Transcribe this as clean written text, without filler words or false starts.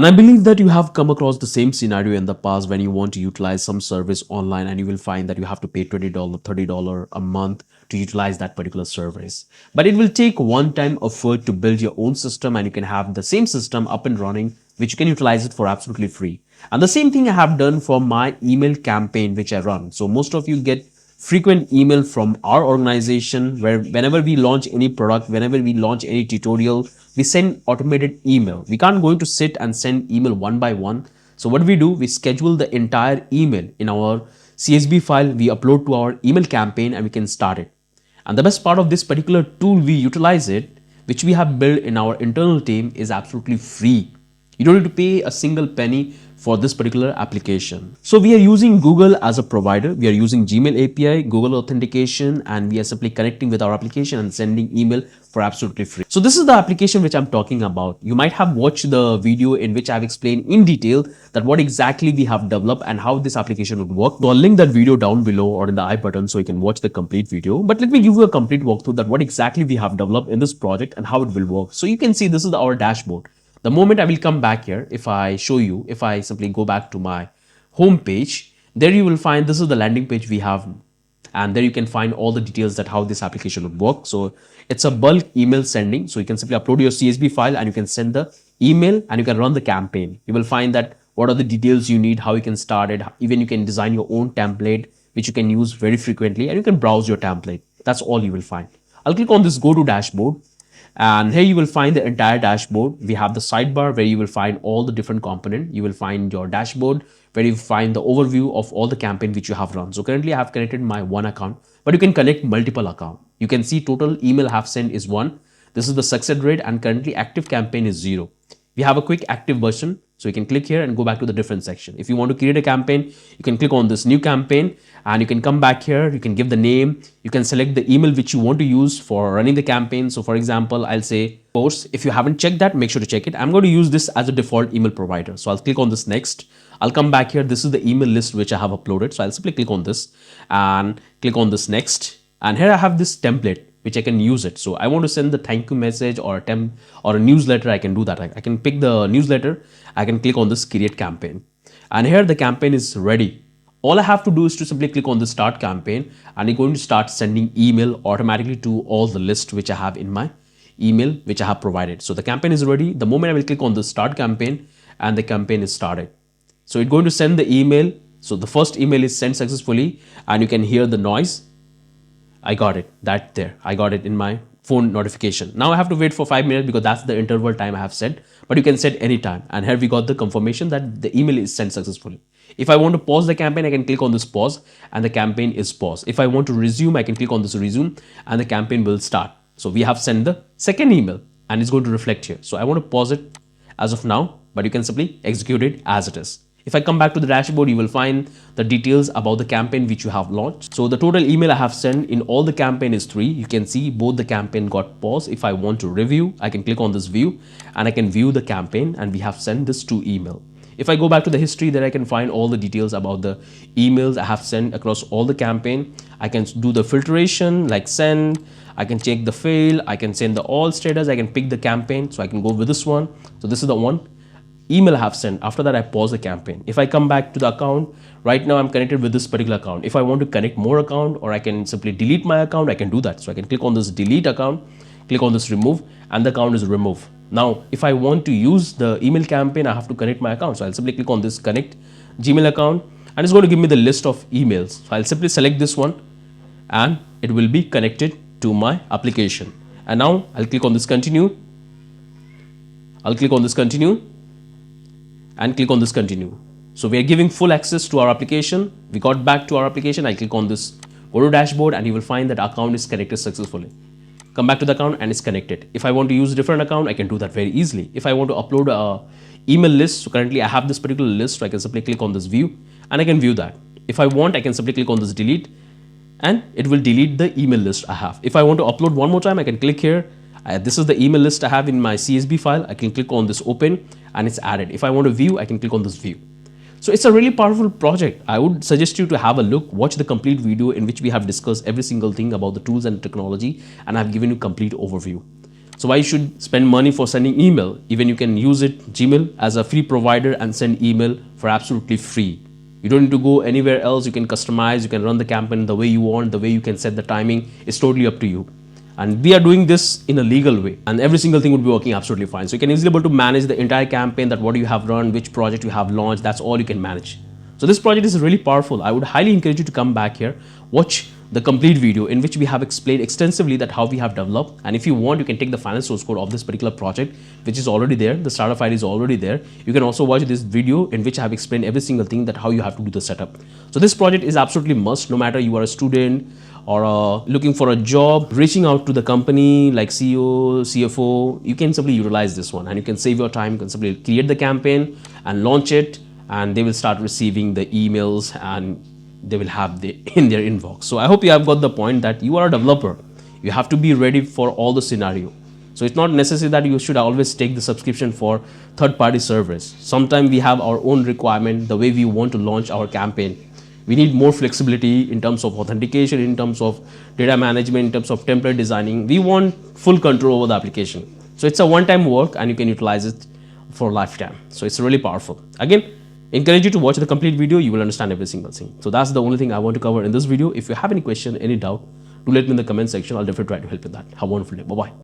And I believe that you have come across the same scenario in the past when you want to utilize some service online and you will find that you have to pay $20, $30 a month to utilize that particular service. But it will take one-time effort to build your own system and you can have the same system up and running, which you can utilize it for absolutely free. And the same thing I have done for my email campaign, which I run. So most of you get frequent email from our organization where whenever we launch any product, whenever we launch any tutorial, we send automated email. We can't going to sit and send email one by one. So what we do, we schedule the entire email in our CSV file, we upload to our email campaign and we can start it. And the best part of this particular tool we utilize it, which we have built in our internal team, is absolutely free. You don't need to pay a single penny for this particular application. So we are using Google as a provider. We are using Gmail API, Google Authentication, and we are simply connecting with our application and sending email for absolutely free. So this is the application which I'm talking about. You might have watched the video in which I've explained in detail that what exactly we have developed and how this application would work. So I'll link that video down below or in the I button so you can watch the complete video. But let me give you a complete walkthrough that what exactly we have developed in this project and how it will work. So you can see this is our dashboard. The moment I will come back here, if I show you, if I simply go back to my home page, there you will find this is the landing page we have. And there you can find all the details that how this application would work. So it's a bulk email sending. So you can simply upload your CSV file and you can send the email and you can run the campaign. You will find that what are the details you need, how you can start it. Even you can design your own template, which you can use very frequently and you can browse your template. That's all you will find. I'll click on this go to dashboard. And here you will find the entire dashboard. We have the sidebar where you will find all the different components. You will find your dashboard where you find the overview of all the campaign which you have run. So currently I have connected my one account, but you can connect multiple account. You can see total email I have sent is 1. This is the success rate and currently active campaign is 0. We have a quick active button. So you can click here and go back to the different section. If you want to create a campaign, you can click on this new campaign and you can come back here. You can give the name. You can select the email which you want to use for running the campaign. So for example, I'll say posts. If you haven't checked that, make sure to check it. I'm going to use this as a default email provider. So I'll click on this next. I'll come back here. This is the email list which I have uploaded. So I'll simply click on this and click on this next. And here I have this template which I can use it. So I want to send the thank you message or a newsletter. I can do that. I can pick the newsletter. I can click on this create campaign. And here the campaign is ready. All I have to do is to simply click on the start campaign and it's going to start sending email automatically to all the list which I have in my email which I have provided. So the campaign is ready. The moment I will click on the start campaign and the campaign is started. So it's going to send the email. So the first email is sent successfully and you can hear the noise. I got it, that there. I got it in my phone notification. Now I have to wait for 5 minutes because that's the interval time I have set, but you can set any time. And here we got the confirmation that the email is sent successfully. If I want to pause the campaign, I can click on this pause and the campaign is paused. If I want to resume, I can click on this resume and the campaign will start. So we have sent the second email and it's going to reflect here. So I want to pause it as of now, but you can simply execute it as it is. If I come back to the dashboard, you will find the details about the campaign which you have launched. So the total email I have sent in all the campaign is 3. You can see both the campaign got paused. If I want to review, I can click on this view and I can view the campaign and we have sent this 2 email. If I go back to the history, then I can find all the details about the emails I have sent across all the campaign. I can do the filtration like send. I can check the fail. I can send the all status. I can pick the campaign. So I can go with this one. So this is the one email I have sent. After that, I pause the campaign. If I come back to the account, right now I'm connected with this particular account. If I want to connect more account or I can simply delete my account, I can do that. So I can click on this delete account, click on this remove and the account is removed. Now, if I want to use the email campaign, I have to connect my account. So I'll simply click on this connect Gmail account and it's going to give me the list of emails. So I'll simply select this one and it will be connected to my application. And now I'll click on this continue. I'll click on this continue and click on this continue. So we are giving full access to our application. We got back to our application. I click on this go to dashboard and you will find that account is connected successfully. Come back to the account and it's connected. If I want to use a different account, I can do that very easily. If I want to upload a email list, so currently I have this particular list, so I can simply click on this view and I can view that. If I want, I can simply click on this delete and it will delete the email list I have. If I want to upload one more time, I can click here. This is the email list I have in my CSV file. I can click on this open and it's added. If I want to view, I can click on this view. So it's a really powerful project. I would suggest you to have a look, watch the complete video in which we have discussed every single thing about the tools and technology and I've given you complete overview. So why you should spend money for sending email? Even you can use it, Gmail, as a free provider and send email for absolutely free. You don't need to go anywhere else. You can customize, you can run the campaign the way you want, the way you can set the timing. It's totally up to you. And we are doing this in a legal way, and every single thing would be working absolutely fine. So you can easily able to manage the entire campaign, that what you have run, which project you have launched, that's all you can manage. So this project is really powerful. I would highly encourage you to come back here, watch the complete video in which we have explained extensively that how we have developed. And if you want, you can take the final source code of this particular project, which is already there. The starter file is already there. You can also watch this video in which I have explained every single thing, that how you have to do the setup. So this project is absolutely must, no matter you are a student or looking for a job, reaching out to the company like CEO, CFO, you can simply utilize this one and you can save your time. You can simply create the campaign and launch it, and they will start receiving the emails and they will have the in their inbox. So I hope you have got the point that you are a developer. You have to be ready for all the scenario. So it's not necessary that you should always take the subscription for third-party service. Sometimes we have our own requirement, the way we want to launch our campaign. We need more flexibility in terms of authentication, in terms of data management, in terms of template designing. We want full control over the application. So it's a one-time work and you can utilize it for lifetime. So it's really powerful. Again, encourage you to watch the complete video. You will understand every single thing. So that's the only thing I want to cover in this video. If you have any question, any doubt, do let me in the comment section. I'll definitely try to help with that. Have a wonderful day. Bye-bye.